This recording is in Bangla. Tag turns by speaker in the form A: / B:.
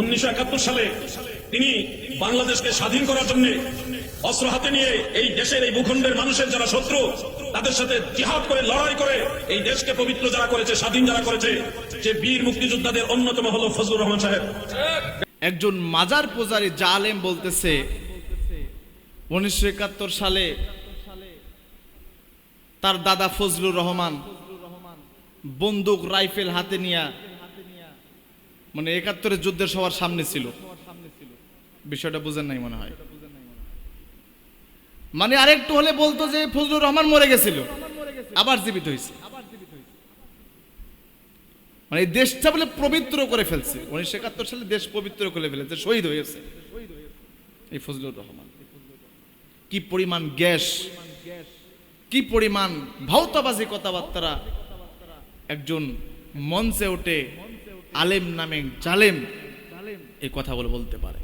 A: 1971 সালে তিনি বাংলাদেশকে স্বাধীন করার জন্য অস্ত্র হাতে নিয়ে এই দেশের এই ভূখণ্ডের মানুষের যারা শত্রু তাদের সাথে জিহাদ করে লড়াই করে এই দেশকে পবিত্র যারা করেছে, স্বাধীন যারা করেছে, যে বীর মুক্তিযোদ্ধাদের অন্যতম হলো ফজলুর রহমান সাহেব।
B: একজন মাজার পূজারী জালেম বলতেছে 1971 সালে তার দাদা ফজলুর রহমান বন্দুক রাইফেল হাতে নিয়ে মানে 71 যুদ্ধের সবার সামনে ছিল। বিষয়টা বুঝেন নাই মনে হয়। মানে আরেকটু হলে বলতো যে ফজলুর রহমান মরে গেছিল, আবার জীবিত হয়েছে। মানে দেশটা বলে পবিত্র করে ফেলছে। 1971 সালে দেশ পবিত্র করে ফেলেছে, শহীদ হয়েছে এই ফজলুর রহমান। কি পরিমাণ গ্যাস, কি পরিমাণ ভাওতাবাজি কথাবার্তা একজন মঞ্চে উঠে আলেম নামে জালেম এই কথা বলতে পারে।